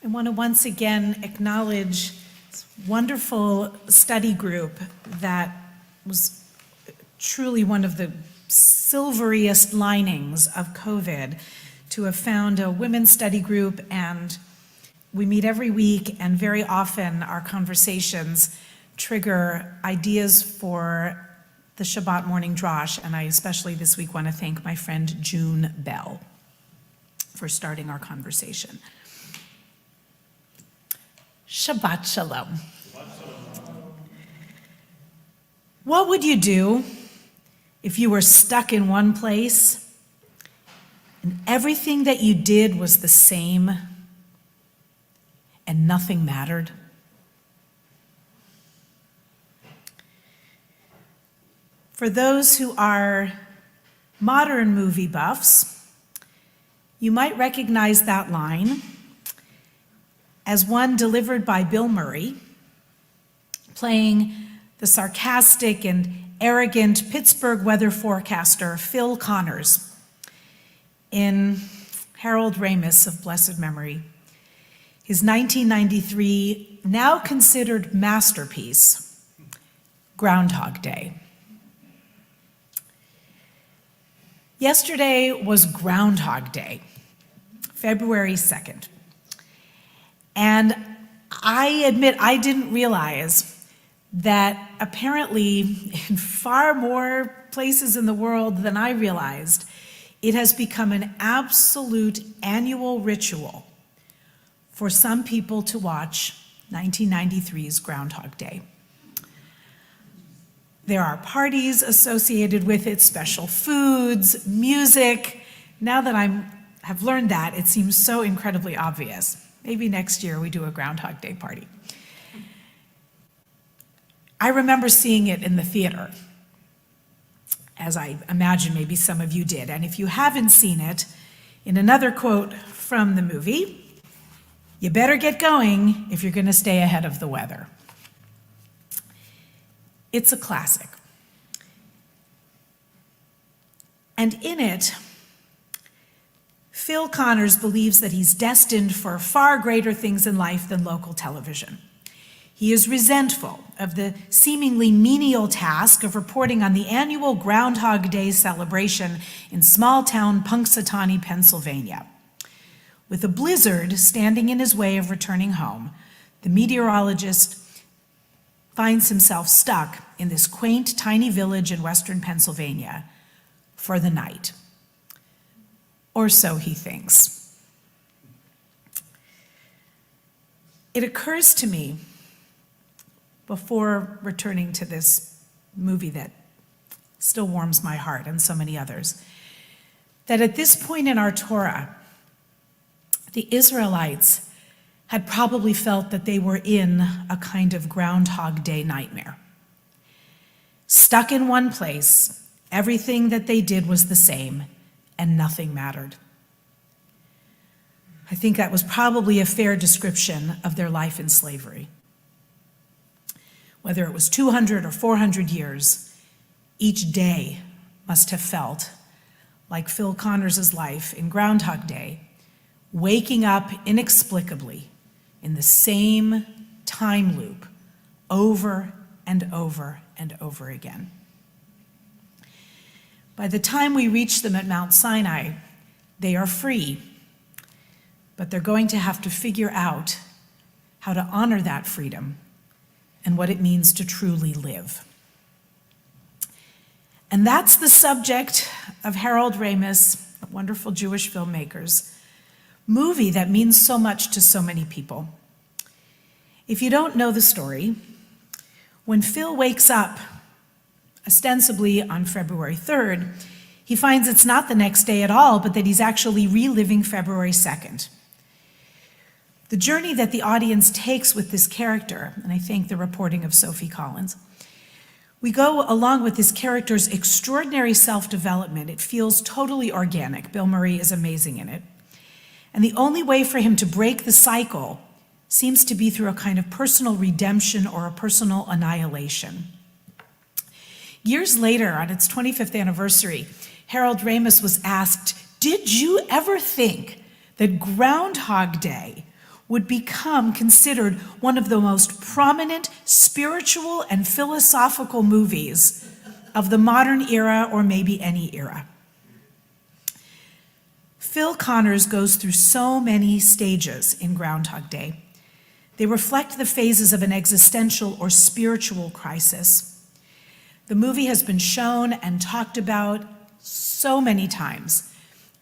I want to once again acknowledge this wonderful study group that was truly one of the silveriest linings of COVID, to have found a women's study group, and we meet every week, and very often our conversations trigger ideas for the Shabbat morning Drash, and I especially this week want to thank my friend June Bell for starting our conversation. Shabbat Shalom. What would you do if you were stuck in one place and everything that you did was the same and nothing mattered? For those who are modern movie buffs, you might recognize that line as one delivered by Bill Murray, playing the sarcastic and arrogant Pittsburgh weather forecaster Phil Connors in Harold Ramis of blessed memory, his 1993 now considered masterpiece, Groundhog Day. Yesterday was Groundhog Day, February 2nd. And I admit I didn't realize that apparently in far more places in the world than I realized, it has become an absolute annual ritual for some people to watch 1993's Groundhog Day. There are parties associated with it, special foods, music. Now that I have learned that, it seems so incredibly obvious. Maybe next year we do a Groundhog Day party. I remember seeing it in the theater, as I imagine maybe some of you did. And if you haven't seen it, in another quote from the movie, you better get going if you're going to stay ahead of the weather. It's a classic. And in it, Phil Connors believes that he's destined for far greater things in life than local television. He is resentful of the seemingly menial task of reporting on the annual Groundhog Day celebration in small-town Punxsutawney, Pennsylvania. With a blizzard standing in his way of returning home, the meteorologist finds himself stuck in this quaint, tiny village in western Pennsylvania for the night. Or so he thinks. It occurs to me, before returning to this movie that still warms my heart and so many others, that at this point in our Torah, the Israelites had probably felt that they were in a kind of Groundhog Day nightmare. Stuck in one place, everything that they did was the same, and nothing mattered. I think that was probably a fair description of their life in slavery. Whether it was 200 or 400 years, each day must have felt like Phil Connors' life in Groundhog Day, waking up inexplicably in the same time loop over and over and over again. By the time we reach them at Mount Sinai, they are free, but they're going to have to figure out how to honor that freedom and what it means to truly live. And that's the subject of Harold Ramis, a wonderful Jewish filmmaker's movie that means so much to so many people. If you don't know the story, when Phil wakes up, ostensibly on February 3rd, he finds it's not the next day at all, but that he's actually reliving February 2nd. The journey that the audience takes with this character, and I thank the reporting of Sophie Collins, we go along with this character's extraordinary self-development. It feels totally organic. Bill Murray is amazing in it. And the only way for him to break the cycle seems to be through a kind of personal redemption or a personal annihilation. Years later, on its 25th anniversary, Harold Ramis was asked, "Did you ever think that Groundhog Day would become considered one of the most prominent spiritual and philosophical movies of the modern era, or maybe any era. Phil Connors goes through so many stages in Groundhog Day. They reflect the phases of an existential or spiritual crisis. The movie has been shown and talked about so many times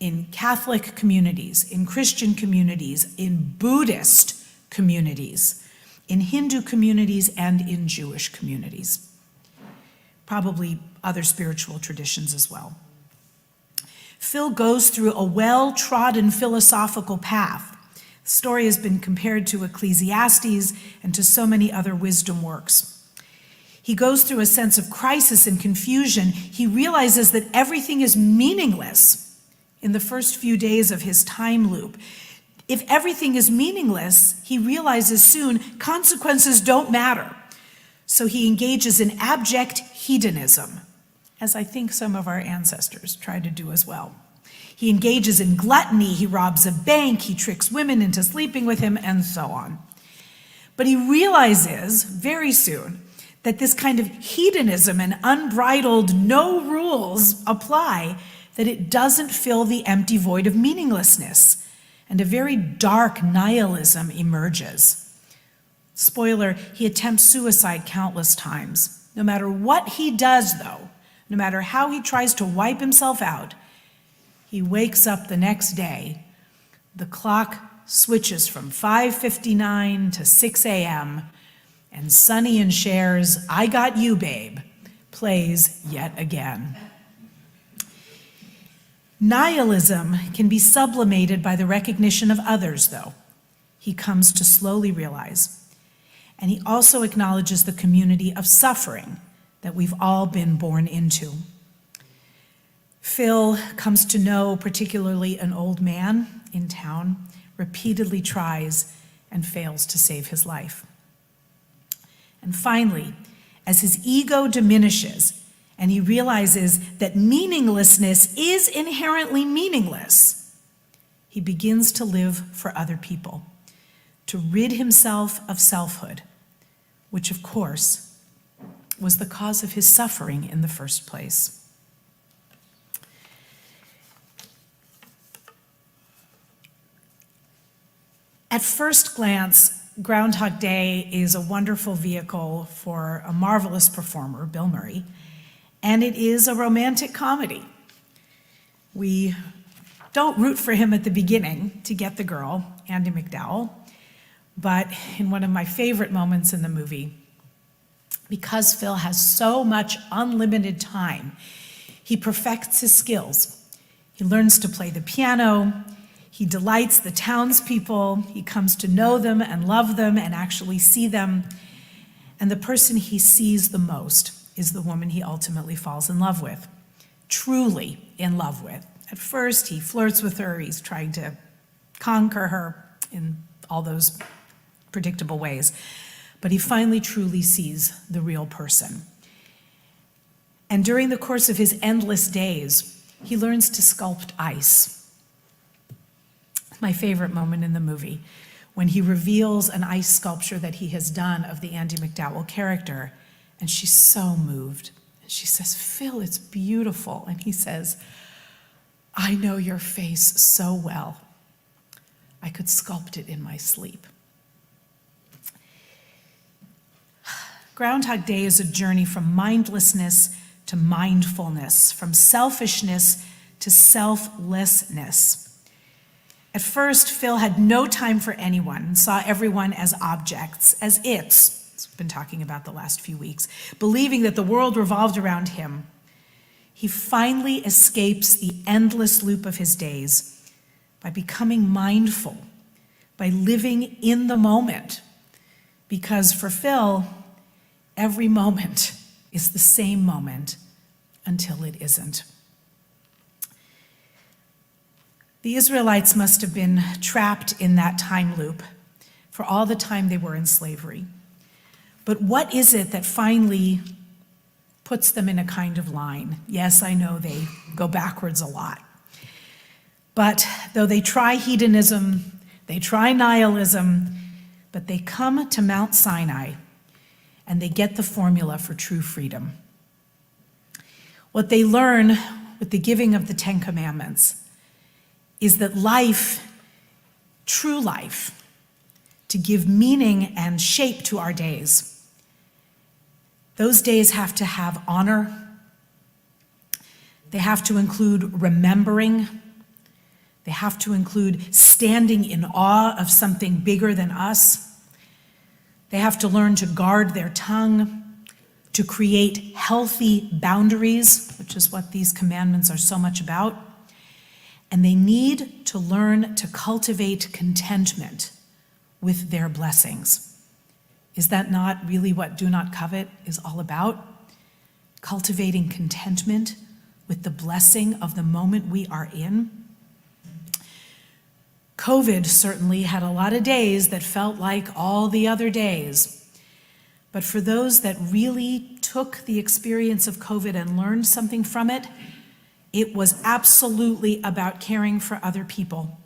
in Catholic communities, in Christian communities, in Buddhist communities, in Hindu communities, and in Jewish communities. Probably other spiritual traditions as well. Phil goes through a well-trodden philosophical path. The story has been compared to Ecclesiastes and to so many other wisdom works. He goes through a sense of crisis and confusion. He realizes that everything is meaningless in the first few days of his time loop. If everything is meaningless, he realizes soon consequences don't matter. So he engages in abject hedonism, as I think some of our ancestors tried to do as well. He engages in gluttony, he robs a bank, he tricks women into sleeping with him, and so on. But he realizes very soon that this kind of hedonism and unbridled no rules apply, that it doesn't fill the empty void of meaninglessness, and a very dark nihilism emerges. Spoiler, he attempts suicide countless times. No matter what he does, though, no matter how he tries to wipe himself out, he wakes up the next day. The clock switches from 5:59 to 6 a.m., and Sonny and Cher's "I Got You, Babe" plays yet again. Nihilism can be sublimated by the recognition of others, though, he comes to slowly realize. And he also acknowledges the community of suffering that we've all been born into. Phil comes to know particularly an old man in town, repeatedly tries and fails to save his life. And finally, as his ego diminishes and he realizes that meaninglessness is inherently meaningless, he begins to live for other people, to rid himself of selfhood, which of course was the cause of his suffering in the first place. At first glance, Groundhog Day is a wonderful vehicle for a marvelous performer, Bill Murray, and it is a romantic comedy. We don't root for him at the beginning to get the girl, Andie MacDowell, but in one of my favorite moments in the movie, because Phil has so much unlimited time, he perfects his skills. He learns to play the piano, he delights the townspeople, he comes to know them and love them and actually see them, and the person he sees the most is the woman he ultimately falls in love with, truly in love with. At first, he flirts with her, he's trying to conquer her in all those predictable ways, but he finally truly sees the real person. And during the course of his endless days, he learns to sculpt ice. My favorite moment in the movie, when he reveals an ice sculpture that he has done of the Andie MacDowell character, and she's so moved. She says, "Phil, it's beautiful." And he says, "I know your face so well. I could sculpt it in my sleep." Groundhog Day is a journey from mindlessness to mindfulness, from selfishness to selflessness. At first, Phil had no time for anyone and saw everyone as objects, as its. We've been talking about the last few weeks, believing that the world revolved around him. He finally escapes the endless loop of his days by becoming mindful, by living in the moment. Because for Phil, every moment is the same moment until it isn't. The Israelites must have been trapped in that time loop for all the time they were in slavery. But what is it that finally puts them in a kind of line? Yes, I know they go backwards a lot. But though they try hedonism, they try nihilism, but they come to Mount Sinai and they get the formula for true freedom. What they learn with the giving of the Ten Commandments is that life, true life, to give meaning and shape to our days, those days have to have honor. They have to include remembering. They have to include standing in awe of something bigger than us. They have to learn to guard their tongue, to create healthy boundaries, which is what these commandments are so much about. And they need to learn to cultivate contentment with their blessings. Is that not really what Do Not Covet is all about? Cultivating contentment with the blessing of the moment we are in. COVID certainly had a lot of days that felt like all the other days. But for those that really took the experience of COVID and learned something from it, it was absolutely about caring for other people,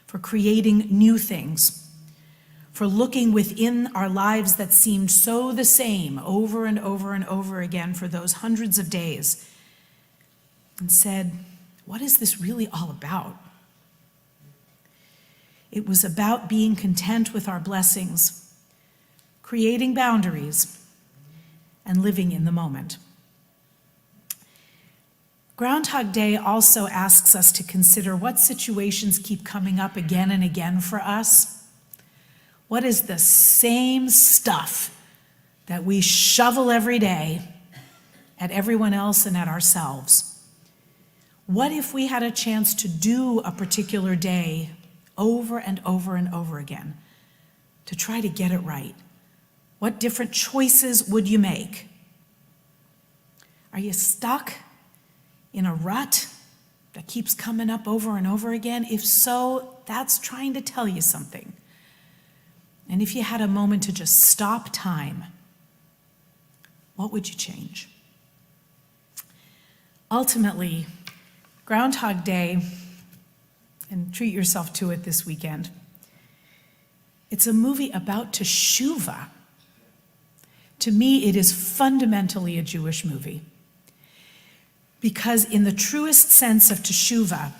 for creating new things, for looking within our lives that seemed so the same over and over and over again for those hundreds of days, and said, what is this really all about? It was about being content with our blessings, creating boundaries, and living in the moment. Groundhog Day also asks us to consider what situations keep coming up again and again for us. What is the same stuff that we shovel every day at everyone else and at ourselves? What if we had a chance to do a particular day over and over and over again to try to get it right? What different choices would you make? Are you stuck in a rut that keeps coming up over and over again? If so, that's trying to tell you something. And if you had a moment to just stop time, what would you change? Ultimately, Groundhog Day, and treat yourself to it this weekend, it's a movie about teshuvah. To me, it is fundamentally a Jewish movie. Because in the truest sense of teshuvah,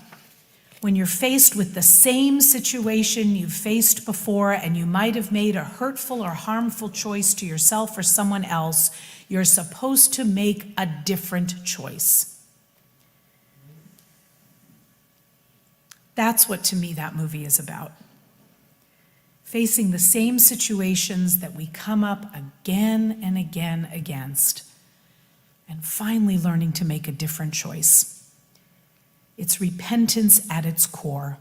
when you're faced with the same situation you've faced before and you might have made a hurtful or harmful choice to yourself or someone else, you're supposed to make a different choice. That's what, to me, that movie is about. Facing the same situations that we come up again and again against, and finally learning to make a different choice. It's repentance at its core.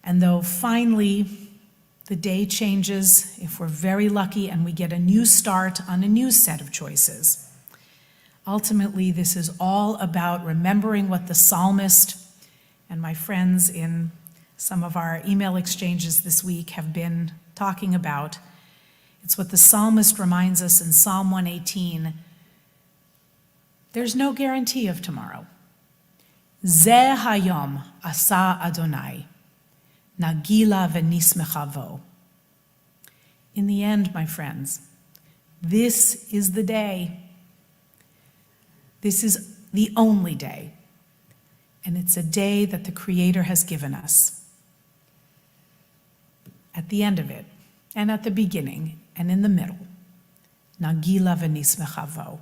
And though finally the day changes, if we're very lucky and we get a new start on a new set of choices, ultimately this is all about remembering what the psalmist and my friends in some of our email exchanges this week have been talking about. It's what the psalmist reminds us in Psalm 118. There's no guarantee of tomorrow. Zeh hayom asa Adonai, nagila v'nismecha vo. In the end, my friends, this is the day. This is the only day. And it's a day that the Creator has given us. At the end of it, and at the beginning, and in the middle, nagila v'nismecha vo.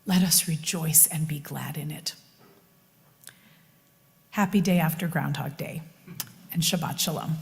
Let us rejoice and be glad in it. Happy day after Groundhog Day, and Shabbat Shalom.